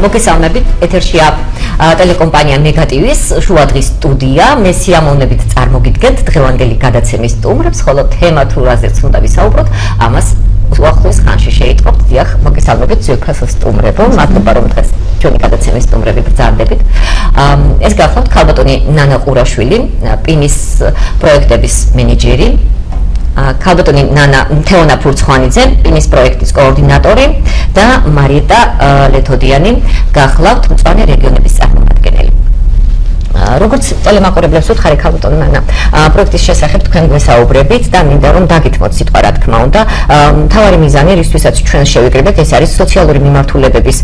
მოგესალმებით, ეთერშია ტელეკომპანია მეგატივის შუადღის სტუდია. მე სიამოვნებით წარმოგიდგენთ დღევანდელი გადაცემის სტუმრებს, ხოლო თემა თუ რაზეც უნდა ვისაუბროთ, ამას უახლოეს ხანში შეიტყობთ. დიახ, მოგესალმებით ძვირფასო სტუმრებო, მადლობა რომ დღეს ჩვენი გადაცემის სტუმრები ბრძანდებით. ეს გახლავთ ქალბატონი ნანა ყურაშვილი, პინის პროექტების მენეჯერი. ქალბატონი ნანა თეონა ფურცხვანიძე, პინის პროექტის კოორდინატორი და მარიეტა ლეთოდიანი, გახლავთ მწვანე რეგიონების წარმომადგენელი. როგორც ტელემაყურებლებს ვუთხარი ქალბატონ ნანა, პროექტის შესახებ თქვენ გვესაუბრებით და მინდა რომ დაგითმოთ სიტყვა რა თქმა უნდა. მთავარი მიზანი, რისთვისაც ჩვენ შევიკრიბეთ, ეს არის სოციალური მიმართულებების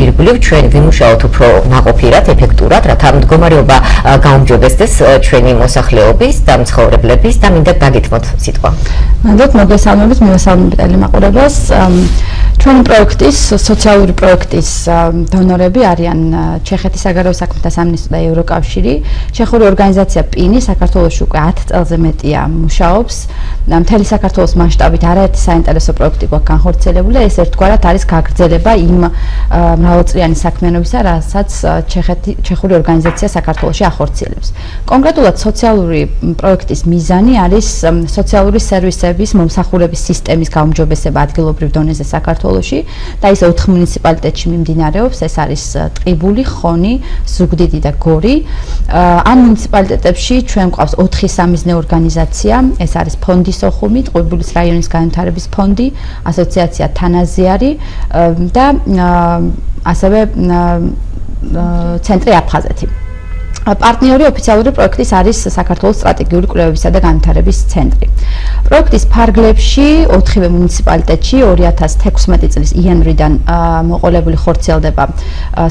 ირგვლივ ჩვენ ვიმუშაოთ უფრო ნაყოფიერად, ეფექტურად, რათა მდგომარეობა გაუმჯობესდეს ჩვენი მოსახლეობის და მცხოვრებლების და მინდა დაგითმოთ სიტყვა. მადლობთ, მოგესალმებით, მივესალმებით ტელემაყურებლებს. ჩვენი პროექტის, სოციალური პროექტის დონორები არიან ჩეხეთის საგარეო საქმეთა სამინისტრო და ევროკავშირი. ჩეხური ორგანიზაცია პინი საქართველოში უკვე 10 წელზე მეტია მუშაობს. მთელი საქართველოს მასშტაბით არაერთი საინტერესო პროექტი გვაქვს განხორციელებული და ეს ერთგვარად არის გაგრძელება იმ მრავალწლიანი საქმიანობისა, რასაც ჩეხური ორგანიზაცია საქართველოში ახორციელებს. კონკრეტულად სოციალური პროექტის მიზანი არის სოციალური სერვისების მომსახურების სისტემის გაუმჯობესება ადგილობრივ დონეზე საქართველოში და ის 4 მუნიციპალიტეტში მიმდინარეობს. ეს არის ტყიბული, ხონი, ზუგდიდი და გორი. ამ მუნიციპალიტეტებში ჩვენ გვყავს 4 სამიზნე ორგანიზაცია. ეს არის ფონდი სოხუმი, ტყიბულის რაიონის განვითარების ფონდი, ასოციაცია თანაზიარი და ასევე ცენტრი აფხაზეთი. პარტნიორი ოფიციალური პროექტის არის საქართველოს სტრატეგიული კვლევებისა და განვითარების ცენტრი. პროექტის ფარგლებში 4 მუნიციპალიტეტში 2016 წლის იანვრიდან მოყოლებული ხორციელდება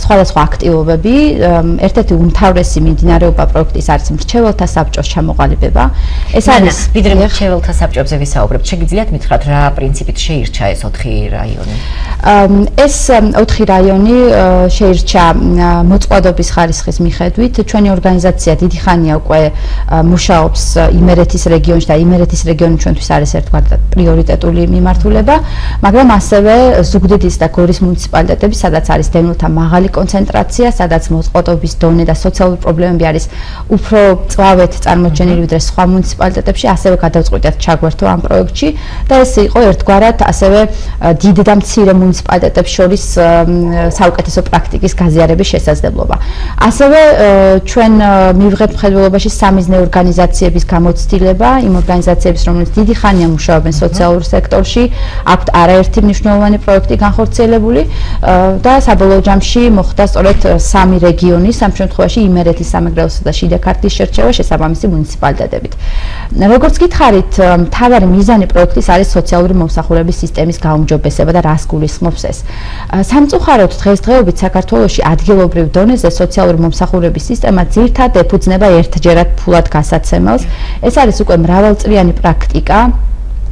სხვადასხვა აქტივობები. ერთ-ერთი უმთავრესი მიმდინარეობა პროექტის არის მრჩეველთა საბჭოს ჩამოყალიბება. ეს არის ვიდრე მრჩეველთა საბჭოებზე ვისაუბრებთ, შეგიძლიათ მითხრათ რა პრინციპით შეირჩა ეს 4 რაიონი? ეს 4 რაიონი შეირჩა მოწყობილობის ხარისხის მიხედვით. ჩვენი ორგანიზაცია დიდი ხანია უკვე მუშაობს იმერეთის რეგიონში და იმერეთის რეგიონი ჩვენთვის არის ერთგვარად პრიორიტეტული მიმართულება, მაგრამ ასევე ზუგდიდის და გორის მუნიციპალიტეტები, სადაც არის დევნილთა მაღალი კონცენტრაცია, სადაც მოწყობილობის დონე და სოციალური პრობლემები არის უფრო მწვავედ წარმოჩენილი ვიდრე სხვა მუნიციპალიტეტებში, ასევე გადავწყვიტეთ ჩაგვერთო ამ პროექტში და ეს იყო ერთგვარად ასევე დიდ და მცირე მუნიციპალიტეტებს შორის საუკეთესო პრაქტიკის გაზიარების შესაძლებლობა. ასევე ჩვენ მივიღებთ მხედველობაში სამიზნე ორგანიზაციების გამოცდილება, იმ ორგანიზაციების, რომელიც დიდი ხანია მუშაობენ სოციალურ სექტორში, აქვთ არაერთი მნიშვნელოვანი პროექტი განხორციელებული და საბოლოო ჯამში მოხდა სწორედ 3 რეგიონის, ამ შემთხვევაში იმერეთის, სამეგრელოსა და შიდა ქართლის შერჩევა შესაბამისი მუნიციპალიტეტებით. როგორც გითხარით, მთავარი მიზანი პროექტის არის სოციალური მომსახურების სისტემის გაუმჯობესება და რას გულისხმობს ეს. სამწუხაროდ დღესდღეობით საქართველოში ადგილობრივ დონეზე სოციალური მომსახურების სისტემა ძირთად ეფუძნება ერთჯერად ფულად გასაცემელს. ეს არის უკვე მრავალწლიანი პრაქტიკა.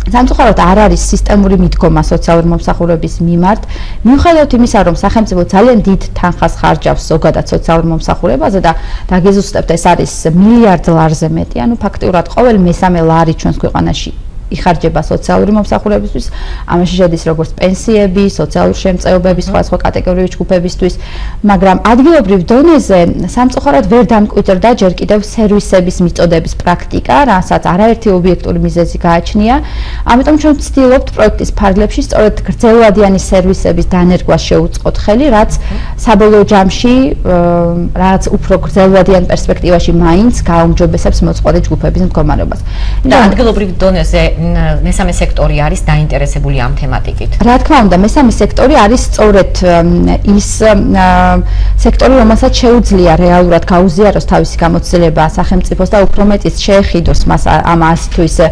სამწუხაროდ არ არის სისტემური მიდგომა სოციალური მომსახურების მიმართ. მიუხედავად იმისა, რომ სახელმწიფო ძალიან დიდ თანხას ხარჯავს ზოგადად სოციალურ მომსახურებაზე და დაგეზუსტებთ, ეს არის მილიარდ ლარზე მეტი, ანუ ფაქტიურად ყოველი მესამე ლარი ჩვენს ქვეყანაში იხარჯება სოციალური მომსახურებისთვის. ამაში შედის როგორც პენსიები, სოციალური შემწეობები სხვადასხვა კატეგორიის ჯგუფებისთვის, მაგრამ ადგილობრივ დონეზე სამწუხაროდ ვერ დამკვიდრდა ჯერ კიდევ სერვისების მიწოდების პრაქტიკა, რასაც არაერთი ობიექტური მიზეზი გააჩნია. ამიტომ ჩვენ ვცდილობთ პროექტის ფარგლებში სწორედ გრძელვადიანი სერვისების დანერგვას შევუწყოთ ხელი, რაც საბოლოო ჯამში რაც უფრო გრძელვადიან პერსპექტივაში მაინც გაუმჯობესებს მოწყობილ ჯგუფების მდგომარეობას. და ადგილობრივ დონეზე მესამე სექტორი არის დაინტერესებული ამ თემატიკით. რა თქმა უნდა, მესამე სექტორი არის სწორედ ის სექტორი, რომელსაც შეუძლია რეალურად გაუზიაროს თავისი გამოცდილება სახელმწიფოს და უფრო მეტიც შეეხიდოს მას ამ ასე თუ ისე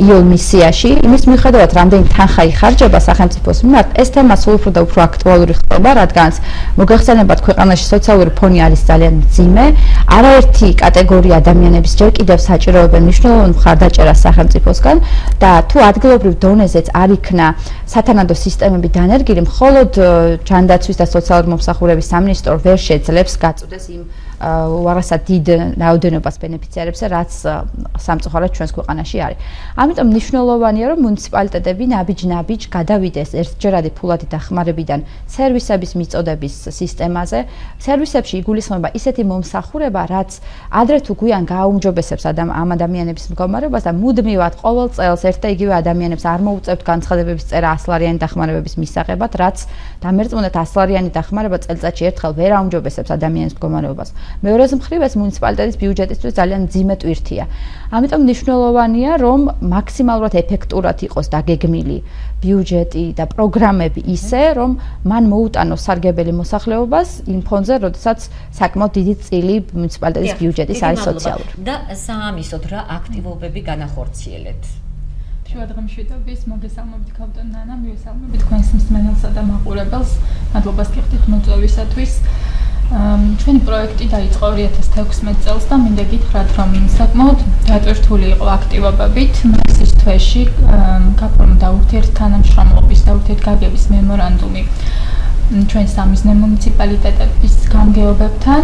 იოლ მისიაში. იმის მიუხედავად, რამდენი თანხა იხარჯება სახელმწიფოს მიმართ, ეს თემა სულ უფრო და უფრო აქტუალური ხდება, რადგან მოგეხსენებათ, ქვეყანაში სოციალური ფონი არის ძალიან მძიმე. არაერთი კატეგორია ადამიანების ჯერ კიდევ საჭიროებენ მნიშვნელოვან მხარდაჭერას სახელმწიფოსგან და თუ ადგილობრივ დონეზეც არ იქნა სათანადო სისტემები დანერგილი, მხოლოდ ჯანდაცვის და სოციალური მომსახურების სამინისტრო ვერ შეძლებს გაწუდეს იმ უაღრესად დიდ რაოდენობას ბენეფიციარებს, რაც სამწუხაროდ ჩვენს ქვეყანაში არის. ამიტომ მნიშვნელოვანია, რომ მუნიციპალიტეტები ნაბიჯ-ნაბიჯ გადავიდეს ერთჯერადი ფულადი დახმარებიდან სერვისების მიწოდების სისტემაზე. სერვისებში იგულისხმება ისეთი მომსახურება, რაც ადრე თუ გვიან გააუმჯობესებს ამ ადამიანების მდგომარეობას და მუდმივად ყოველ წელს ერთ და იგივე ადამიანებს არ მოუწევთ განცხადებების წერა 100 ლარიანი დახმარებების მისაღებად, რაც დამერწმუნდეთ 100 ლარიანი დახმარება წელიწადში ერთხელ ვერ აუმჯობესებს ადამიანის მდგომარეობას. მეორეს მხრივ ეს მუნიციპალიტეტის ბიუჯეტისთვის ძალიან მძიმე ტვირთია. ამიტომ მნიშვნელოვანია, რომ მაქსიმალურად ეფექტურად იყოს დაგეგმილი ბიუჯეტი და პროგრამები ისე, რომ მან მოუტანოს სარგებელი მოსახლეობას იმ ფონზე, როდესაც საკმაოდ დიდი წილი მუნიციპალიტეტის ბიუჯეტის არის სოციალური. და საამისოდ რა აქტივობები განახორციელეთ? შევადღმშვიდობის მოგესალმებით ქალბატონ ნანა, მივესალმებით თქვენს მსმენელსა და მაყურებელს. მადლობას გიხდით მოწვევისათვის. ჩვენი პროექტი დაიწყო 2016 წელს და მინდა გითხრათ, რომ საკმაოდ დატვირთული იყო აქტივობებით. მარტის თვეში გაფორმდა ურთიერთთანამშრომლობის და ურთიერთგაგების მემორანდუმი ჩვენ სამიზნე მუნიციპალიტეტების გამგეობებთან.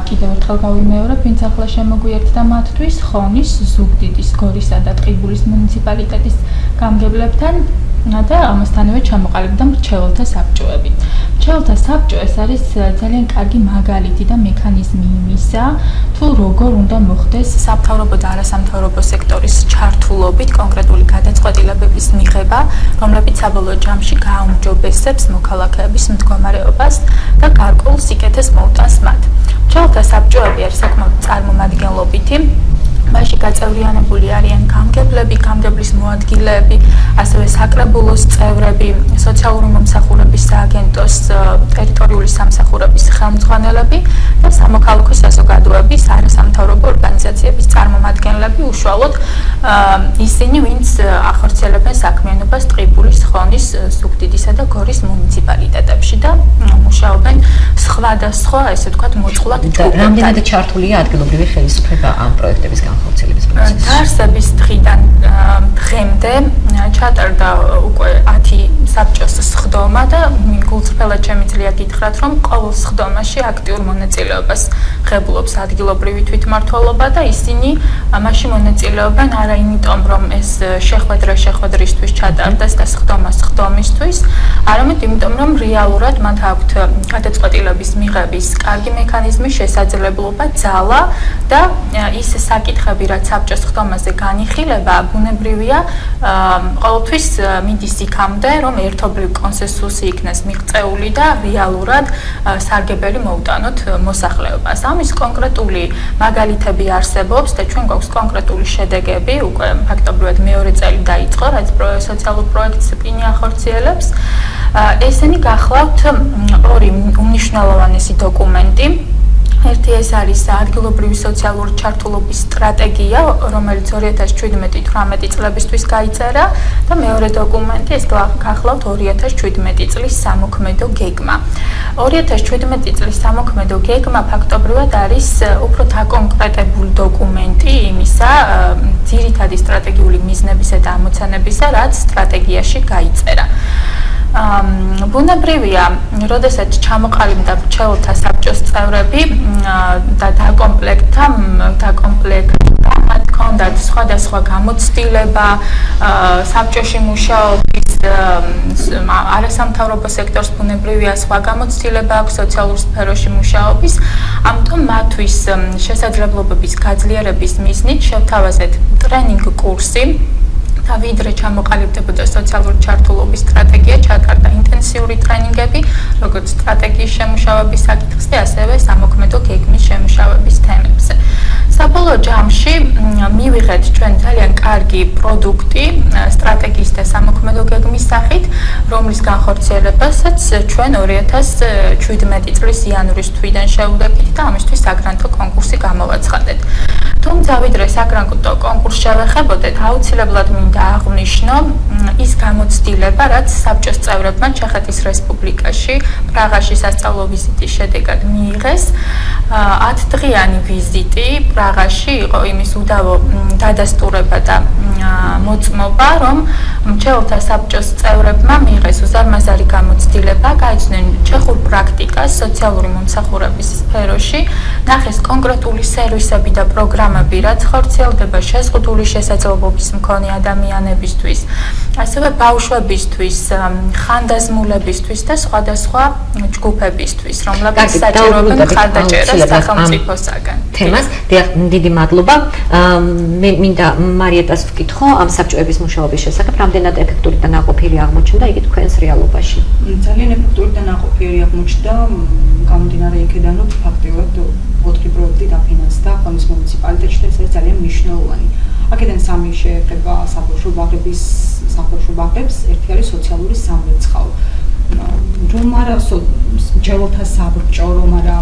კიდევ ერთხელ გავიმეორებ, ვინც ახლა შემოგვიერთდა მათთვის, ხონის, ზუგდიდის, გორისა და ტყიბულის მუნიციპალიტეტის გამგებლებთან და ამასთანავე ჩამოყალიბდა მრჩეველთა საბჭოები. მრჩეველთა საბჭო ეს არის ძალიან კარგი მაგალითი და მექანიზმი იმისა, თუ როგორ უნდა მოხდეს სამთავრობო და არასამთავრობო სექტორის ჩართულობით კონკრეტული გადაწყვეტილებების მიღება, რომლებიც საბოლოო ჯამში გააუმჯობესებს მოქალაქეების მდგომარეობას და გარკვეულ სიკეთეს მოუტანს მათ. მრჩეველთა საბჭოები არის საკმაოდ წარმომადგენლობითი. მასში გაწევრიანებული არიან გამგებლები, გამგებლის მოადგილეები, ასევე საკრებულოს წევრები, სოციალური მომსახურების სააგენტოს ტერიტორიული სამსახურების ხელმძღვანელები და სამოქალაქო საზოგადოების არასამთავრობო ორგანიზაციების წარმომადგენლები, უშუალოდ ისინი, ვინც ახორციელებენ საქმიანობას ტყიბულის, ხონის, ზუგდიდისა და გორის მუნიციპალიტეტებში და მუშაობენ სხვადასხვა, ესე ვთქვათ, მოწყვლად ჯგუფებთან. რამდენად ჩართულია ადგილობრივი ხელისუფლება ამ პროექტების განხორციელების პროცესში? დაარსების დღიდან დღემდე ჩატარდა უკვე 10 საბჭოს სხდომა და გულწრფელად შემიძლია გითხრათ, რომ ყოველ სხდომაში აქტიურ მონაწილეობას ღებულობს ადგილობრივი თვითმმართველობა და ისინი ამაში მონაწილეობენ არა იმიტომ, რომ ეს შეხვედრისთვის ჩატარდეს და სხდომა სხდომისთვის, არამედ იმიტომ, რომ რეალურად მათ აქვთ გადაწყვეტილების მიღების კარგი მექანიზმი, შესაძლებლობა, ძალა და ის საკითხები, რაც საბჭოს სხდომაზე განიხილება, ბუნებრივია, ყოველთვის მიდის იქამდე, რომ ერთობლივ კონსენსუსი იქნეს მიღწეული და რეალურად სარგებელი მოუტანოთ მოსახლეობას. ამის კონკრეტული მაგალითები არსებობს და ჩვენ გვაქვს კონკრეტული შედეგები, უკვე ფაქტობრივად მეორე წელი დაიწყო, რაც სოციალურ პროექტს პინი ახორციელებს. ესენი გახლავთ ორი უმნიშვნელოვანესი დოკუმენტი. ერთი ეს არის ადგილობრივი სოციალური ჩართულობის სტრატეგია, რომელიც 2017-18 წლებისთვის გაიწერა და მეორე დოკუმენტი ეს გახლავთ 2017 წლის სამოქმედო გეგმა. 2017 წლის სამოქმედო გეგმა ფაქტობრივად არის უფრო დაკონკრეტებული დოკუმენტი იმისა, ძირითადი სტრატეგიული მიზნებისა და ამოცანებისა, რაც სტრატეგიაში გაიწერა. ბუნებრივია, როდესაც ჩამოყალიბდა მრჩეველთა საბჭოს წევრები და დაკომპლექტა მათ ჰქონდათ სხვადასხვა გამოცდილება საბჭოში მუშაობის არასამთავრობო სექტორს ბუნებრივია სხვა გამოცდილება აქვს სოციალურ სფეროში მუშაობის, ამიტომ მათთვის შესაძლებლობების გაძლიერების მიზნით შევთავაზეთ ტრენინგ კურსი. და ვიდრე ჩამოყალიბდებოდა სოციალური ჩართულობის სტრატეგია, ჩატარდა ინტენსიური ტრენინგები, როგორც სტრატეგიის შემუშავების საკითხზე, ასევე სამოქმედო გეგმის შემუშავების თემებზე. საბოლოო ჯამში მივიღეთ ჩვენ ძალიან კარგი პროდუქტი სტრატეგიის და სამოქმედო გეგმის სახით, რომლის განხორციელებასაც ჩვენ 2017 წლის იანვრის თვიდან შევდებით და ამისთვის საგრანტო კონკურსი გამოვაცხადეთ. თუ თუმცა ვიდრე საგრანტო კონკურსს შევეხებოდეთ, აუცილებლად მინდა აღვნიშნო ის გამოცდილება, რაც საბჭოს წევრებმა ჩეხეთის რესპუბლიკაში პრაღაში სასწავლო ვიზიტის შედეგად მიიღეს. 10 დღიანი ვიზიტი პრაღაში იყო იმის უდავო დადასტურება და მოწმობა, რომ მრჩეველთა საბჭოს წევრებმა მიიღეს უზარმაზარი გამოცდილება, გაეცნენ ჩეხურ პრაქტიკას სოციალური მომსახურების სფეროში, ნახეს კონკრეტული სერვისები და პროგრამები, რაც ხორციელდება შეზღუდული შესაძლებლობის მქონე ადამიანებისთვის, ასევე ბავშვებისთვის, ხანდაზმულებისთვის და სხვადასხვა ჯგუფებისთვის, რომლებიც საჭიროებენ მხარდაჭერას სახელმწიფოსაგან. თემას დიდი მადლობა. მე მინდა მარიეტას ვკითხო ამ საბჭოების მუშაობის შესახებ, რამდენად ეფექტური და ნაყოფიერი აღმოჩნდა იგი თქვენს რეალობაში? ძალიან ეფექტური და ნაყოფიერი აღმოჩნდა, გამომდინარე იქედან, რომ ფაქტიურად 4 პროექტი დაფინანსდა ხონის მუნიციპალიტეტში და ეს არის ძალიან მნიშვნელოვანი. აქედან 3 შეეხება საბავშვო ბაღებს, ერთი არის სოციალური სამრეცხაო. რომ არა მრჩეველთა საბჭო, რომ არა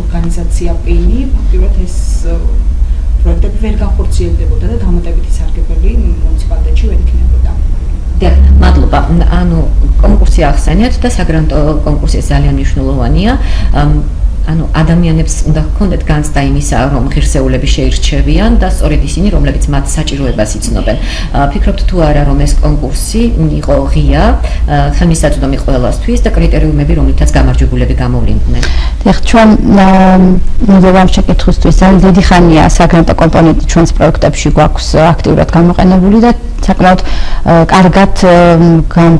ორგანიზაცია პინი, ფაქტიურად ეს პროექტები ვერ განხორციელდებოდა და დამატებითი სარგებელი მუნიციპალიტეტში ვერ იქნებოდა. მადლობა. ანუ კონკურსი ახსენეთ და საგრანტო კონკურსი ძალიან მნიშვნელოვანია. ანუ ადამიანებს უნდა ჰქონდეთ განცდა იმისა, რომ ღირსეულები შეირჩევიან და სწორედ ისინი, რომლებიც მათ საჭიროებას იცნობენ. ფიქრობთ თუ არა, რომ ეს კონკურსი იყო ღია, ხელმისაწვდომი ყველასთვის და კრიტერიუმები, რომლითაც გამარჯვებულები გამოვლიდნენ? ეხლა ჩვენ ამ შეკითხვისთვის ძალიან დიდი ხანია საგრანტო კომპონენტი ჩვენს პროექტებში გვაქვს აქტიურად გამოყენებული და საკმაოდ კარგად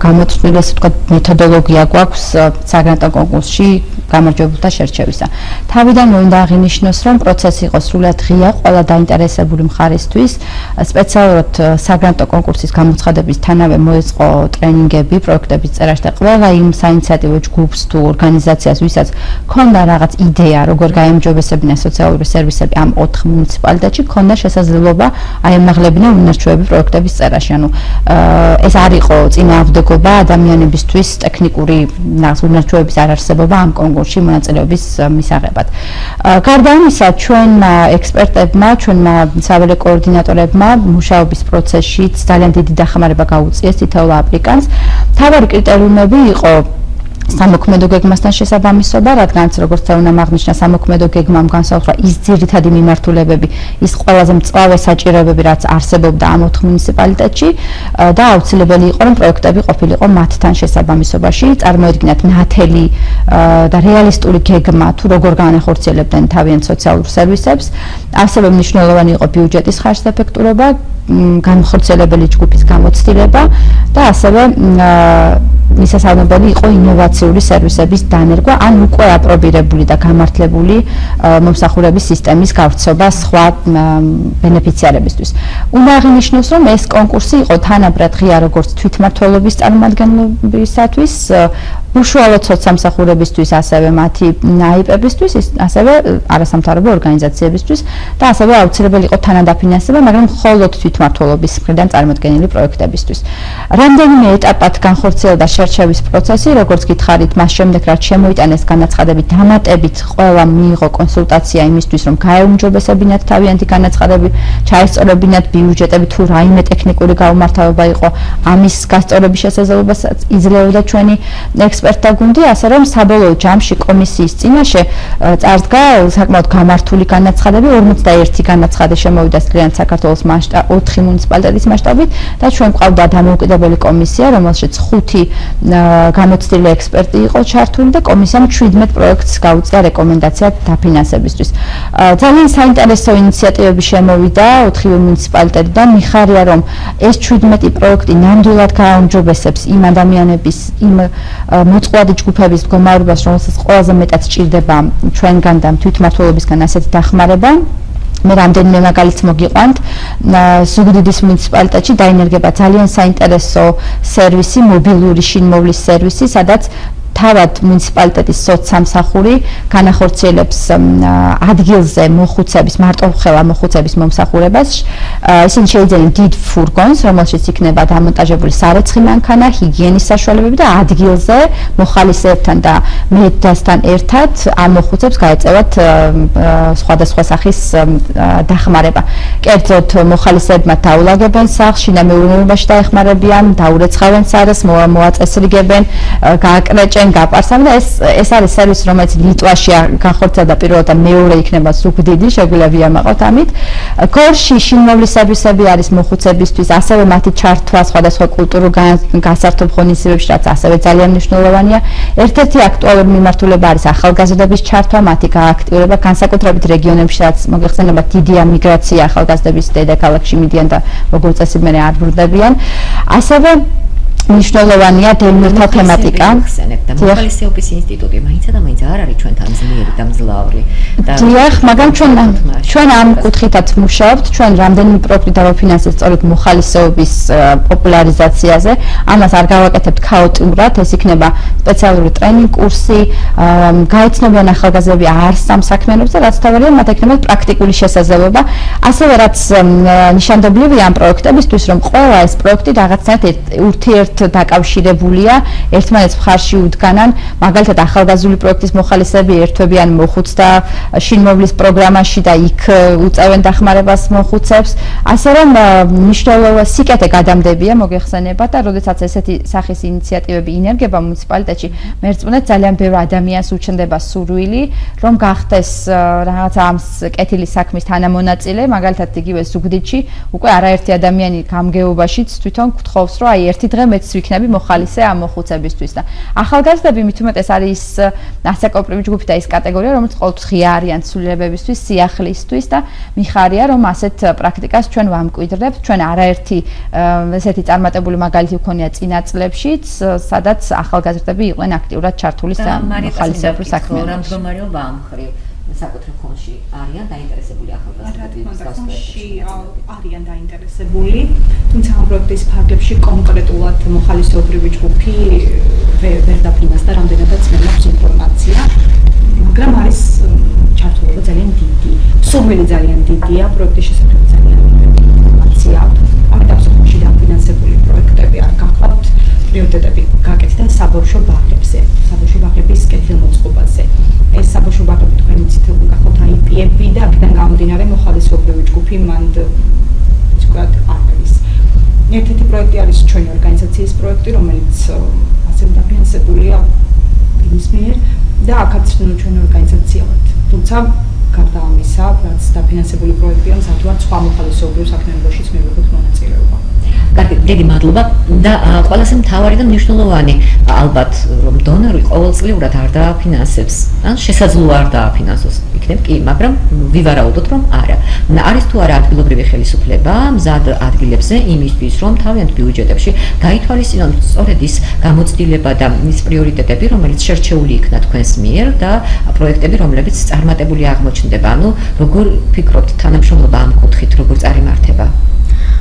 გამოწვეული, ასე ვთქვათ, მეთოდოლოგია გვაქვს საგრანტო კონკურსში გამარჯვებულთა შერჩევისა. თავიდან მინდა აღინიშნოს, რომ პროცესი იყო სრულად ღია ყველა დაინტერესებული მხარისთვის. სპეციალურად საგრანტო კონკურსის გამოცხადებისთანავე მოეწყო ტრენინგები პროექტების წერაში და ყველა იმ საინიციატივო ჯგუფს თუ ორგანიზაციას, ვისაც ქონდა რაღაც იდეა, როგორ გაემჯობესებინა სოციალური სერვისები ამ 4 მუნიციპალიტეტში, ქონდა შესაძლებლობა აემაღლებინა უნარჩვევები პროექტების წერაში. ანუ ეს არ იყო წინააღმდეგობა ადამიანებისთვის ტექნიკური უნარჩვევების არარსებობა ამ კონკურსში მონაწილეობის მისაღებად. გარდა ამისა, ჩვენ ექსპერტებმა, ჩვენმა საველე კოორდინატორებმა მუშაობის პროცესში ძალიან დიდი დახმარება გაუწიეს თითოეულ აპლიკანტს. მთავარი კრიტერიუმები იყო სამოქმედო გეგმასთან შესაბამისობა, რადგანაც როგორც უნდა აღნიშნა, სამოქმედო გეგმამ განსაზღვრა ის ძირითადი მიმართულებები, ის ყველაზე მწვავე საჭიროებები, რაც არსებობდა ამ 4 მუნიციპალიტეტში და აუცილებელი იყო, რომ პროექტები ყოფილიყო მათთან შესაბამისობაში, წარმოედგინათ ნათელი და რეალისტური გეგმა, თუ როგორ განახორციელებდნენ თავიანთ სოციალურ სერვისებს, ასევე მნიშვნელოვანი იყო ბიუჯეტის ხარჯეფექტურობა, განხორციელებელი ჯგუფის გამოცდილება და ასევე მისასალმებელი იყო ინოვაციური სერვისების დანერგვა, ან უკვე აპრობირებული და გამართლებული მომსახურების სისტემის გავრცობა სხვა ბენეფიციარებისთვის. უნდა აღინიშნოს, რომ ეს კონკურსი იყო თანაბრად ღია როგორც თვითმმართველობის წარმომადგენლობისათვის, უშუალოდ სოцсამსახურებისთვის, ასევე მათი აიპებისთვის, ასევე არასამთავრობო ორგანიზაციებისთვის და ასევე აუცილებელი იყო თანადაფინანსება, მაგრამ მხოლოდ თვითმმართველობის მხრიდან წარმოდგენილი პროექტებისთვის. რამდენიმე ეტაპად განხორციელდა შერჩევის პროცესი, როგორც გითხარით, მას შემდეგ რაც შემოიტანეს განაცხადები დამატებით, ყველა მიიღო კონსულტაცია იმისთვის, რომ გაეუმჯობესებინათ თავიანთი განაცხადები, ჩაესწორებინათ ბიუჯეტები, თუ რაიმე ტექნიკური გაუმართავება იყო, ამის გასწორების შესაძლებლობასაც იძლეოდა ჩვენი ექსპერტთა გუნდი, ასე რომ საბოლოო ჯამში კომისიის წინაშე წარდგა საკმაოდ გამართული განაცხადები, 51 განაცხადი შემოვიდა ძალიან საქართველოს 4 მუნიციპალიტეტის მასშტაბით და ჩვენ ყავდა დამოუკიდებელი კომისია, რომელშიც 5 გამოცდილი ექსპერტი იყო ჩართული და კომისიამ 17 პროექტს გაუწია რეკომენდაცია დაფინანსებისთვის. ძალიან საინტერესო ინიციატივები შემოვიდა 4 მუნიციპალიტეტიდან. მიხარია, რომ ეს 17 პროექტი ნამდვილად გააუმჯობესებს იმ ადამიანების, იმ მოწყვლადი ჯგუფების მდგომარეობას, რომელსაც ყველაზე მეტად სჭირდება ჩვენგან და თვითმმართველობისგან ასეთი დახმარება. მე რამდენიმე მაგალითს მოგიყვანთ. ზუგდიდის მუნიციპალიტეტში დაინერგება ძალიან საინტერესო სერვისი, მობილური შინმოვლის სერვისი, სადაც თავად მუნიციპალიტეტის სოცსამსახური განახორციელებს ადგილზე მოხუცების მარტოხელა მოხუცების მომსახურებას. ისინი შეიძენენ დიდ ფურგონს, რომელშიც იქნება დამონტაჟებული სარეცხი მანქანა, ჰიგიენის საშუალებები და ადგილზე მოხალისეებთან და მედდასთან ერთად ამ მოხუცებს გაეწევათ სხვადასხვა სახის დახმარება. კერძოდ მოხალისეებმა დაულაგებენ სახლს, შინამეურნეობაში დაეხმარებიან, დაურეცხავენ სარეს, მოაწესრიგებენ, გააკრეჭენ, გაპარსავენ და ეს არის სერვისი, რომელიც ლიტვაში განხორციელდა პირველად და მეორე იქნება ზუგდიდი, შეგვიძლია ვიამაყოთ ამით. გორში შინმოვლის სერვისები არის მოხუცებისთვის, ასევე მათი ჩართვა სხვადასხვა კულტურულ გასართობ ღონისძიებებში, რაც ასევე ძალიან მნიშვნელოვანია. ერთ-ერთი აქტუალური მიმართულება არის ახალგაზრდების ჩართვა, მათი გააქტიურება, განსაკუთრებით რეგიონებში, რაც მოგეხსენება დიდია მიგრაცია ახალგაზრდების დედაქალაქში მიდიან და როგორც წესი მე არ ბრუნდებიან. ასევე მნიშვნელოვანია დევნილთა თემატიკა. მოხალისეობის ინსტიტუტი მაინცა და მაინც არ არის ჩვენთან ძლიერი და მძლავრი. დიახ, მაგრამ ჩვენ ამ კუთხითაც მუშაობთ, ჩვენ რამდენიმე პროექტი დავაფინანსეთ სწორედ მოხალისეობის პოპულარიზაციაზე. ამას არ გავაკეთებთ ქაოტიურად, ეს იქნება სპეციალური ტრენინგ კურსი, გაეცნობიან ახალგაზრდები არს ამ საქმიანობას და რაც თავარია, მათ ექნებათ პრაქტიკული შესაძლებლობა. ასევე რაც ნიშანდობლივია ამ პროექტებისთვის, რომ ყველა ეს პროექტი რაღაცნაირად ურთიერთ დაკავშირებულია, ერთმანეთს მხარში უდგანან, მაგალითად ახალგაზრდული პროექტის მოხალისეები ერთვებიან მოხუცთა შინმოვლის პროგრამაში და იქ უწევენ დახმარებას მოხუცებს. ასე რომ მნიშვნელოვანი სიკეთე გადამდებია მოგეხსენებათ და როდესაც ესეთი სახის ინიციატივები ინერგება მუნიციპალიტეტში, მერწმუნეთ ძალიან ბევრ ადამიანს უჩნდება სურვილი, რომ გახდეს რაღაცა ამ კეთილის საქმის თანამონაწილე, მაგალითად იგივე ზუგდიდში უკვე არაერთი ადამიანი გამგეობაშიც თვითონ გთხოვს, რომ აი ერთი დღე მეც ვიქნები მოხალისე ამ მოხუცებისთვის და ახალგაზრდები მით უმეტეს არის ასაკობრივი ჯგუფი და ის კატეგორია, რომელიც ყოველთვის ღია არიან ცვლილებებისთვის, სიახლისთვის და მიხარია, რომ ასეთ პრაქტიკას ჩვენ ვამკვიდრებთ. ჩვენ არაერთი ესეთი წარმატებული მაგალითი ვქონია წინა წლებშიც, სადაც ახალგაზრდები იყვნენ აქტიურად ჩართული მოხალისეებრივ საქმიანობაში. მდგომარეობა ამ მხრივ საკუთრივ ფონდში არიან დაინტერესებული ახალგაზრდები? ფონდში არიან დაინტერესებული, თუმცა ამ პროექტის ფარგლებში კონკრეტულად მოხალისეობრივი ჯგუფი ვერ დაფინანსდა, რამდენადაც მე მაქვს ინფორმაცია, მაგრამ არის ჩართულობა ძალიან დიდი, სურვილი ძალიან დიდია, პროექტის შესახებ ძალიან დიდი ინფორმაცია აქვს. ამიტომ საფუძველში დაფინანსებული პროექტები არ გახლავთ, პრიორიტეტები გაკეთდა საბავშვო ბაღებზე, საბავშვო ბაღების კეთილმოწყობაზე. ეს საბავშვო ბაღები თქვენ იცით გახლავთ IP-ები და აქედან გამომდინარე მოხალისეობრივი ჯგუფი მანდ ვთქვათ არ არის. ერთ-ერთი პროექტი არის ჩვენი ორგანიზაციის პროექტი, რომელიც ასევე დაფინანსებულია იმის მიერ და აქაც ჩვენი ორგანიზაცია ვართ. თუმცა გარდა ამისა, რაც დაფინანსებული პროექტია, მზად ვართ სხვა მოხალისეობრივ საქმიანობაშიც მივიღოთ მონაწილეობა. კარგი, დიდი მადლობა და ყველაზე მთავარი და მნიშვნელოვანი ალბათ რომ დონორი ყოველწლიურად არ დააფინანსებს, ან შესაძლოა არ დააფინანსოს, იქნებ კი, მაგრამ ვივარაუდოთ რომ არა. არის თუ არა ადგილობრივი ხელისუფლება მზად ადგილებზე იმისთვის, რომ თავიანთ ბიუჯეტებში გაითვალისწინონ სწორედ ის გამოცდილება და ის პრიორიტეტები, რომელიც შერჩეული იქნა თქვენს მიერ და პროექტები, რომლებიც წარმატებული აღმოჩნდება. ანუ როგორ ფიქრობთ თანამშრომლობა ამ კუთხით, როგორ წარიმართება?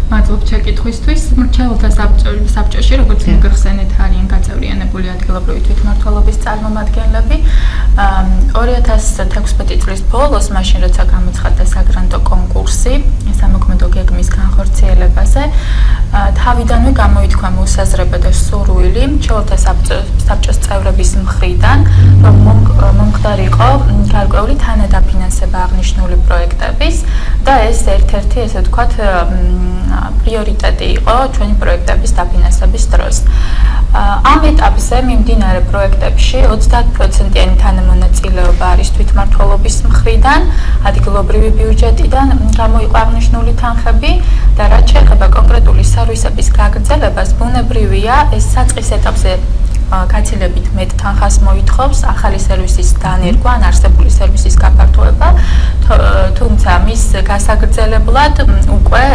მადლობ ჩაკითხვისთვის. მრჩეველთა საბჭოში, როგორც მოგეხსენეთ, არიან გაწევრიანებული ადგილობრივი თვითმმართველობის წარმომადგენლები. 2016 წლის ბოლოს, მაშინ როცა გამოცხადდა საგრანტო კონკურსი სამოქმედო გეგმის განხორციელებაზე, თავიდანვე გამოითქვა მოსაზრება და სურვილი მრჩეველთა საბჭოს წევრების მხრიდან, რომ მომხდარიყო გარკვეული თანადაფინანსება აღნიშნული პროექტების და ეს ერთ-ერთი, ესე ვთქვათ, პრიორიტეტი იყო ჩვენი პროექტების დაფინანსების დროს. ამ ეტაპზე მიმდინარე პროექტებში 30%-იანი თანამონაწილეობა არის თვითმმართველობის მხრიდან, ადგილობრივი ბიუჯეტიდან გამოიყო აღნიშნული თანხები და რაც შეეხება კონკრეტული სერვისების გაგრძელებას, ბუნებრივია ეს საწყის ეტაპზე გაცილებით მეტ თანხას მოითხოვს ახალი სერვისის დანერგვა, ან არსებული სერვისის გაფართოება, თუმცა მის გასაგრძელებლად უკვე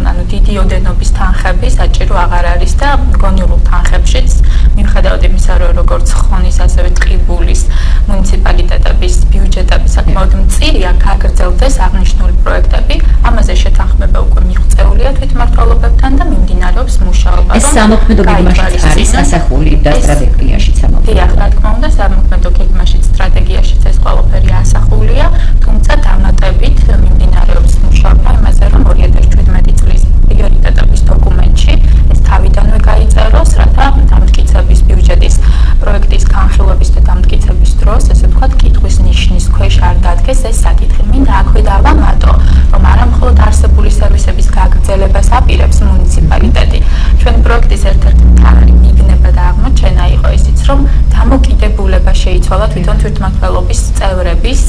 ანუ დიდი ოდენობის თანხები საჭირო აღარ არის და გონიურულ თანხებშიც მიუხედავად იმისა, რომ როგორც ხონის, ასევე ტყიბულის მუნიციპალიტეტების ბიუჯეტები საკმაოდ მწირია გაგრძელდეს აღნიშნული პროექტები, ამაზე შეთანხმება უკვე მიღწეულია თვითმმართველობებთან და მიმდინარეობს მუშაობა ეხება. ეს სამოქმედო გეგმაშიც არის ასახული და სტრატეგიაშიც ამბობთ. დიახ, რა თქმა უნდა, სამოქმედო გეგმაშიც სტრატეგიაშიც ეს ყველაფერი ასახულია, თუმცა დამატებით მიმდინარეობს მუშაობა იმაზე, რომ 2017 წლის პრიორიტეტების დოკუმენტში ეს თავიდანვე გაიწეროს, რათა დამტკიცების ბიუჯეტის პროექტის განხილვების და დამტკიცების დროს, ესე ვთქვათ, კითხვის ნიშნის ქვეშ არ დადგეს ეს საკითხი. მინდა აქვე დავამატო, რომ არა მხოლოდ არსებული სერვისების გაგრძელებას აპირებს მუნიციპალიტეტი. ჩვენი პროექტის ერთ-ერთი მთავარი მიგნება და აღმოჩენა იყო ისიც, რომ დამოკიდებულება შეიცვალა თვითონ თვითმმართველობის წევრების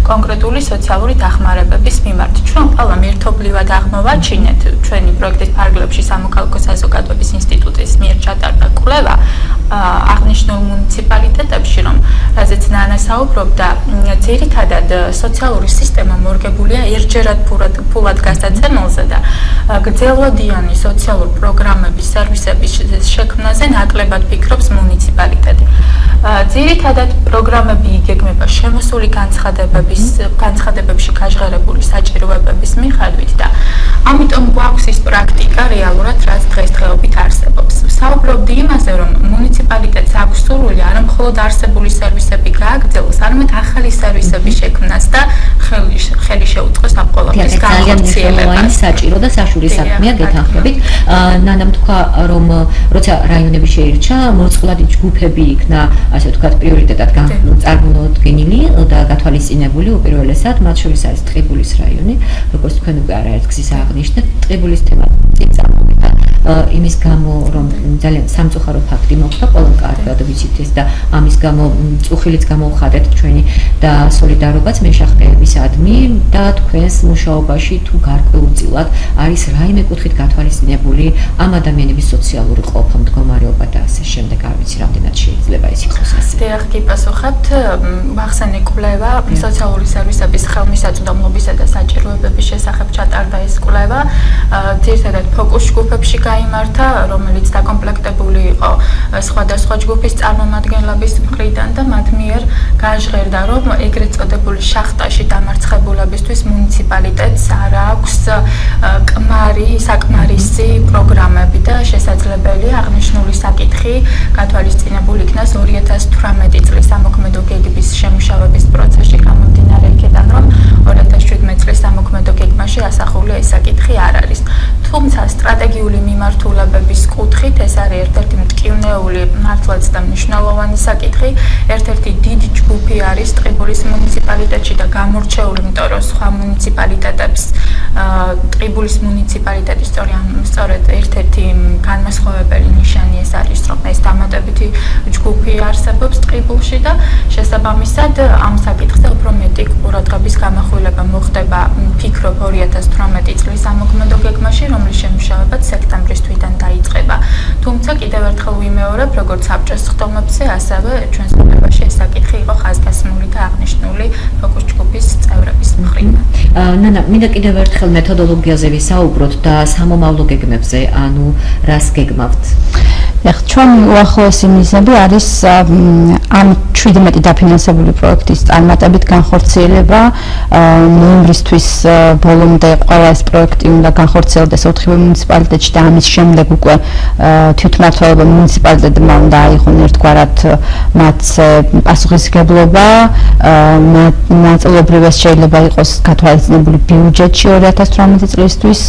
კონკრეტული სოციალური დახმარებების მიმართ. ჩვენ ყველამ ერთობლივად აღმოვაჩინეთ ჩვენი პროექტის ფარგლებში სამოქალაქო საზოგადოების ინსტიტუტის მიერ ჩატარდა კვლევა აღნიშნულ მუნიციპალიტეტებში, რომ რაზეც ნანა საუბრობდა, ძირითადად სოციალური სისტემა მორგებულია ერთჯერად ფულად გასაცემელზე და გრძელვადიანი სოციალური პროგრამების, სერვისების შექმნაზე ნაკლებად ფიქრობს მუნიციპალიტეტი. ძირითადად პროგრამები იგეგმება შემოსული განცხადებებში გაჟღერებული საჭიროებების მიხედვით და ამიტომ გვაქვს ის პრაქტიკა რეალურად, რაც დღესდღეობით არსებობს. საუბრობდი იმაზე, რომ მუნიციპალიტეტს აქვს სურვილი არა მხოლოდ არსებული სერვისები გააგრძელოს, არამედ ახალი სერვისების შექმნას და ხელი შეუწყოს ამ ყველაფრის განხორციელებას. საჭირო და საშუალო საქმეა გეთანხმებით. ნანამ თქვა, რომ როცა რაიონები შეირჩა, მოწყვლადი ჯგუფები იქნა, ასე ვთქვათ, პრიორიტეტად წარმოდგენილი და გათვალისწინებული უპირველესად, მათ შორის არის ტყიბულის რაიონი, როგორც თქვენ უკვე არაერთგზის აღნიშნეთ, ტყიბულის თემა წამოვიდა. იმის გამო, რომ ძალიან სამწუხარო ფაქტი მოხდა, ყველამ კარგად ვიცით ეს და ამის გამო წუხილიც გამოვხადეთ ჩვენი და სოლიდარობაც მეშახტეებისადმი და თქვენს მუშაობაში თუ გარკვეულწილად არის რაიმე კუთხით გათვალისწინებული ამ ადამიანების სოციალური ყოფა-მდგომარეობა და ასე შემდეგ, არ ვიცი რამდენად შეიძლება ის იყოს ასე. დიახ, გიპასუხებთ, ვახსენე კვლევა სოციალური სერვისების ხელმისაწვდომლობისა და საჭიროებების შესახებ ჩატარდა ეს კვლევა. ძირითადად ფოკუს ჯგუფებში გაიმართა, რომელიც დაკომპლექტებული იყო სხვადასხვა ჯგუფის წარმომადგენლების მხრიდან და მათ მიერ გაჟღერდა, რომ ეგრეთ წოდებული შახტაში დამარცხებულებისთვის მუნიციპალიტეტს არ აქვს საკმარისი პროგრამები და შესაძლებელია აღნიშნული საკითხი გათვალისწინებული იქნას 2018 წლის სამოქმედო გეგმის შემუშავების პროცესში გამომდინარე იქიდან, რომ 2017 წლის სამოქმედო გეგმაში ასახული ეს საკითხი არ არის. თუმცა სტრატეგიული მიმართულებების კუთხით ეს არის ერთ-ერთი მტკივნეული მართლაც და მნიშვნელოვანი საკითხი. ერთ-ერთი დიდი ჯგუფი არის ტყიბულის მუნიციპალიტეტში და გამორჩეული, იმიტომ რომ სხვა მუნიციპალიტეტებს ტყიბულის მუნიციპალიტეტის სწორედ ერთ-ერთი განმასხვავებელი ნიშანი ეს არის, რომ ეს დამატებითი ჯგუფი არსებობს ტყიბულში და შესაბამისად ამ საკითხზე უფრო მეტი ყურადღების გამახვილება მოხდება, ფიქრობ 2018 წლის სამოქმედო გეგმაში, რომლის შემუშავებაც სექტემბრის თვიდან დაიწყება. თუმცა კიდევ ერთხელ ვიმეორებ, როგორც საბჭოს ხდომებზე, ასევე ჩვენს კვლევაში ეს საკითხი იყო ხაზგასმული და აღნიშნული ფოკუს ჯგუფის წევრების მხრიდან. ნანა, მინდა კიდევ ერთხელ მეთოდოლოგიაზე ვისაუბროთ და სამომავლო გეგმებზე, ანუ რას გეგმავთ? ეხლა ჩვენ უახლოესი მიზნები არის ამ 17 დაფინანსებული პროექტის წარმატებით განხორციელება. ნოემბრისთვის ბოლომდე ყველა ეს პროექტი უნდა განხორციელდეს 4 მუნიციპალიტეტში და ამის შემდეგ უკვე თვითმმართველობა მუნიციპალიტეტმა უნდა აიღონ ერთგვარად მათ პასუხისმგებლობა. ნაწილობრივ ეს შეიძლება იყოს გათვალისწინებული ბიუჯეტში 2018 წლისთვის.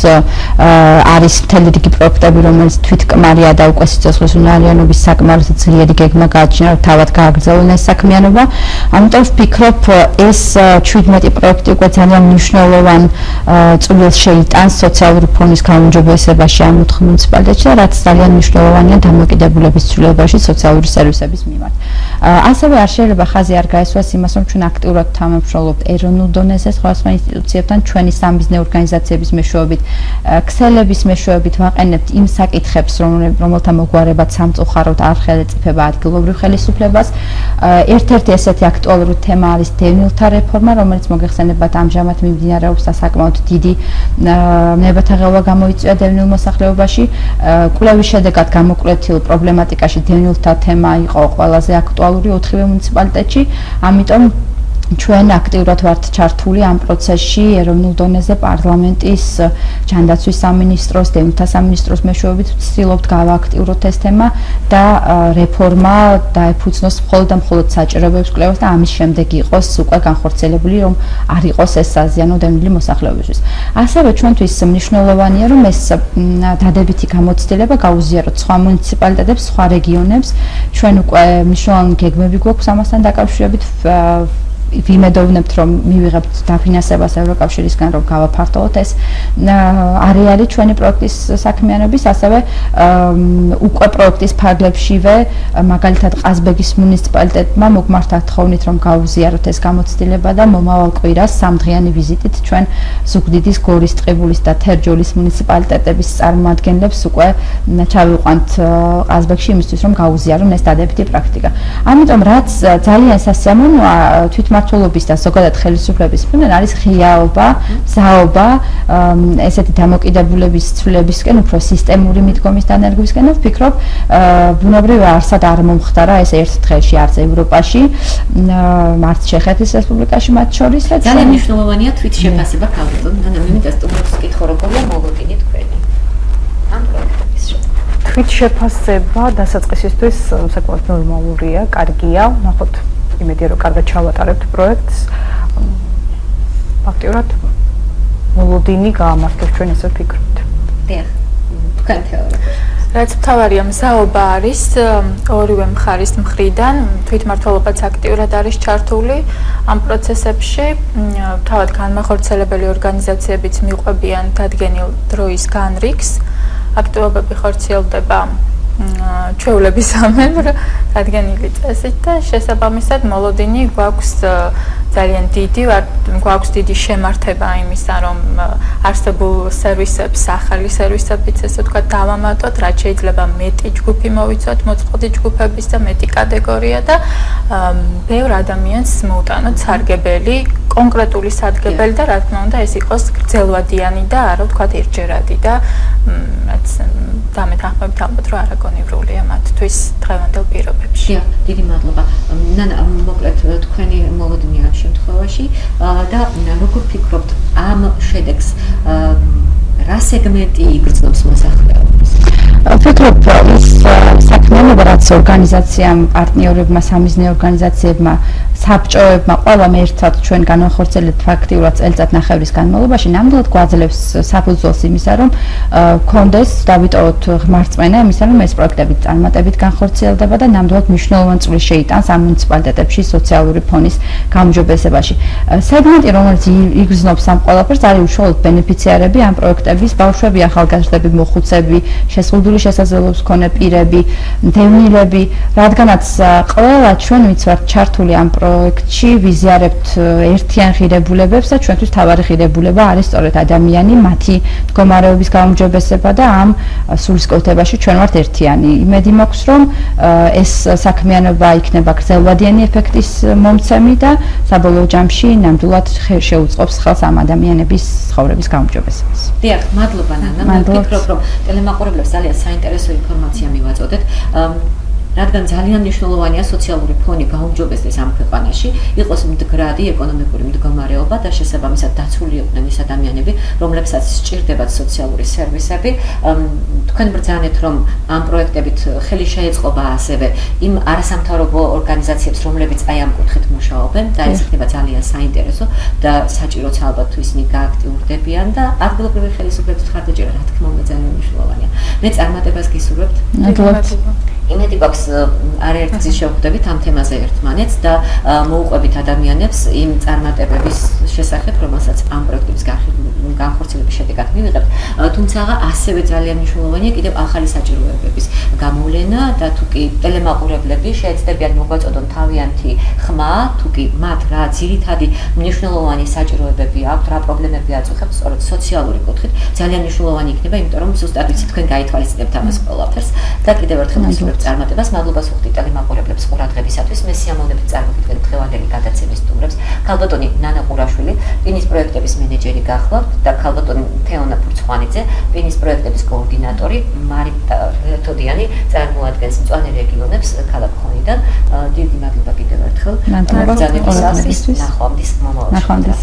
არის მთელი რიგი პროექტები, რომელიც თვითკმარია და უკვე სიცოცხლის უნარიანობის საკმარისი ძლიერი გეგმა გააჩნია, რომ თავად გააგრძელონ ეს საქმიანობა. ამიტომ ვფიქრობ, ეს 17 პროექტი უკვე ძალიან მნიშვნელოვან წვლილს შეიტანს სოციალური ფონის გაუმჯობესებაში ამ 4 მუნიციპალიტეტში და რაც ძალიან მნიშვნელოვანია დამოკიდებულების ცვლილებაში სოციალური სერვისების მიმართ. ასევე არ შეიძლება ხაზი არ გაესვას იმას, რომ ჩვენ აქტიურად თანამშრომლობთ ეროვნულ დონეზე სხვადასხვა ინსტიტუციებთან, ჩვენი სამბიზნე ორგანიზაციების მეშვეობით, ქსელების მეშვეობით ვაყენებთ იმ საკითხებს, რომელთა მოგვარებაც სამწუხაროდ არ ხელეწიფება ადგილობრივ ხელისუფლებას. ერთ-ერთი ესეთი აქტუალური თემა არის დევნილთა რეფორმა, რომელიც მოგეხსენებათ ამჟამად მიმდინარეობს და საკმაოდ დიდი ნებათაღელვა გამოიწვია დევნილ მოსახლეობაში. კვლევის შედეგად გამოკვეთილ პრობლემატიკაში დევნილთა თემა იყო ყველაზე აქტუალური 4 მუნიციპალიტეტში. ამიტომ ჩვენ აქტიურად ვართ ჩართული ამ პროცესში ეროვნულ დონეზე პარლამენტის ჯანდაცვის სამინისტროს, დევნთა სამინისტროს მეშვეობით ვცდილობთ გავააქტიუროთ ეს თემა და რეფორმა დაეფუძნოს მხოლოდ და მხოლოდ საჭიროებებს კვლევას და ამის შემდეგ იყოს უკვე განხორციელებული, რომ არ იყოს ეს საზიანო დევნილი მოსახლეობისთვის. ასევე ჩვენთვის მნიშვნელოვანია, რომ ეს დადებითი გამოცდილება გაუზიაროთ სხვა მუნიციპალიტეტებს, სხვა რეგიონებს. ჩვენ უკვე მნიშვნელოვანი გეგმები გვაქვს ამასთან დაკავშირებით. ვიმედოვნებთ, რომ მივიღებთ დაფინანსებას ევროკავშირისგან, რომ გავაფართოვოთ ეს არეალი ჩვენი პროექტის საქმიანობის, ასევე უკვე პროექტის ფარგლებშივე, მაგალითად ყაზბეგის მუნიციპალიტეტმა მოგმართა თხოვნით, რომ გაუზიაროთ ეს გამოცდილება და მომავალ კვირას სამდღიანი ვიზიტით ჩვენ ზუგდიდის, გორის, ტყიბულის და თერჯოლის მუნიციპალიტეტების წარმომადგენლებს უკვე ჩავიყვანთ ყაზბეგში იმისთვის, რომ გაუზიარონ ეს დადებითი პრაქტიკა. ამიტომ რაც ძალიან სასიამოვნოა თვითმმართველობის და ზოგადად ხელისუფლების მხრიდან არის ღიაობა, მზაობა ესეთი დამოკიდებულების ცვლილებისკენ, უფრო სისტემური მიდგომის დანერგვისკენ და ვფიქრობ, ბუნებრივია არსად არ მომხდარა ეს ერთ დღეში არც ევროპაში, არც ჩეხეთის რესპუბლიკაში მათ შორის და ძალიან მნიშვნელოვანია თვითშეფასება ქალბატონ ნანა, იმიტომ სტუმრებს ვკითხო, როგორია მოლოდინი თქვენი ამ პროექტების შესახებ. თვითშეფასება დასაწყისისთვის საკმაოდ ნორმალურია, კარგია, ნახოთ იმედია, რომ კარგად ჩავატარებთ პროექტს. ფაქტიურად მოლოდინი გაამართლებს ჩვენ ესე ვფიქრობთ. დიახ, თქვენ თეორია. რაც მთავარია მზაობა არის ორივე მხარის მხრიდან, თვითმმართველობაც აქტიურად არის ჩართული ამ პროცესებში. თავად განმახორციელებელი ორგანიზაციებიც მიყვებიან დადგენილ დროის განრიგს. აქტივობები ხორციელდება ჩვეულების ამებრ დადგენილი წესით და შესაბამისად მოლოდინი გვაქვს ძალიან დიდი, გვაქვს დიდი შემართება იმისა, რომ არსებულ სერვისებს, ახალი სერვისებიც ესე ვთქვათ დავამატოთ, რაც შეიძლება მეტი ჯგუფი მოვიცოთ, მოწყობილ ჯგუფების და მეტი კატეგორია და ბევრ ადამიანს მოუტანოთ სარგებელი, კონკრეტული სარგებელი და რა თქმა უნდა ეს იყოს გრძელვადიანი და არა ვთქვათ ერთჯერადი და რაც დამეთანხმებით ალბათ რომ არაგონივრულია მათთვის დღევანდელ პირობებში. დიახ, დიდი მადლობა. ნანა, მოკლედ თქვენი მოლოდინი ამ შემთხვევაში და როგორ ფიქრობთ ამ შედეგს რა სეგმენტი იგრძნობს მოსახლეობას? ვფიქრობ, ის საქმიანობა, რაც ორგანიზაციამ, პარტნიორებმა, სამიზნე ორგანიზაციებმა, საბჭოებმა, ყველამ ერთად ჩვენ განვახორციელებთ ფაქტიურად წელიწადნახევრის განმავლობაში, ნამდვილად გვაძლევს საფუძველს იმისა, რომ გქონდეს დავიტოვოთ ღმერთწმენა იმისა, რომ ეს პროექტები წარმატებით განხორციელდება და ნამდვილად მნიშვნელოვანი წვლილი შეიტანს ამ მუნიციპალიტეტებში სოციალური ფონის გაუმჯობესებაში. სეგმენტი, რომელიც იგრძნობს ამ ყველაფერს, არის უშუალოდ ბენეფიციარები ამ პროექტების, ბავშვები, ახალგაზრდები, მოხუცები, შეზღუდული შესაძლებლობების მქონე პირები, დევნილები, რადგანაც ყველა ჩვენ ვინც ვართ ჩართული ამ პროექტში, ვიზიარებთ ერთიან ღირებულებებს და ჩვენთვის თავარი ღირებულება არის სწორედ ადამიანი, მათი მდგომარეობის გაუმჯობესება და ამ სულისკვეთებაში ჩვენ ვართ ერთიანი. იმედი მაქვს, რომ ეს საქმიანობა იქნება გრძელვადიანი ეფექტის მომცემი და საბოლოო ჯამში ნამდვილად შეუწყობს ხელს ამ ადამიანების ცხოვრების გაუმჯობესებას. დიახ, მადლობა ნანა. ვფიქრობ, რომ ტელემაყურებლებს ძალიან საინტერესო ინფორმაცია მივაწოდეთ. რადგან ძალიან მნიშვნელოვანია სოციალური ფონი გაუმჯობესდეს ამ ქვეყანაში, იყოს მდგრადი ეკონომიკური მდგომარეობა და შესაბამისად დაცული იყვნენ ის ადამიანები, რომლებსაც სჭირდებათ სოციალური სერვისები. თქვენ ბრძანეთ, რომ ამ პროექტებით ხელი შეეწყობა ასევე იმ არასამთავრობო ორგანიზაციებს, რომლებიც აი ამ კუთხით მუშაობენ და ეს იქნება ძალიან საინტერესო და საჭიროც ალბათ ისინი გააქტიურდებიან და ადგილობრივი ხელისუფლების მხარდაჭერა რა თქმა უნდა ძალიან მნიშვნელოვანია. მე წარმატებას გისურვებთ. იმედი გვაქვს არაერთგზის შევხვდებით ამ თემაზე ერთმანეთს და მოუყვებით ადამიანებს იმ წარმატებების შესახებ, რომელსაც ამ პროექტების განხორციელების შედეგად მივიღებთ. თუმცა ასევე ძალიან მნიშვნელოვანია კიდევ ახალი საჭიროებების გამოვლენა და თუ კი ტელემაყურებლები შეეცდებიან მოგვაწოდონ თავიანთი ხმა, თუ კი მათ რა ძირითადი მნიშვნელოვანი საჭიროებები აქვთ, რა პრობლემები აწუხებთ, სწორედ სოციალური კუთხით, ძალიან მნიშვნელოვანი იქნება, იმიტომ რომ ზუსტად ვიცით თქვენ გაითვალისწინებთ ამას ყველაფერს და კიდევ ერთხელ გისურვებთ წარმატებას. მადლობას ვუხდით ტელემაყურებლებს ყურადღებისათვის. მე სიამოვნებით წარმოგიდგენთ დღევანდელი გადაცემის სტუმრებს. ქალბატონი ნანა ყურაშვილი, პინის პროექტების მენეჯერი გახლავთ და ქალბატონი თეონა ფურცხვანიძე, პინის პროექტების კოორდინატორი. მარიტა ლეთოდიანი წარმოადგენს მწვანე რეგიონებს ქალაქ ტელეფონიდან. დიდი მადლობა კიდევ ერთხელ. მადლობა. ბრძანებისას. ნახვამდის მომავალში. ნახვამდის.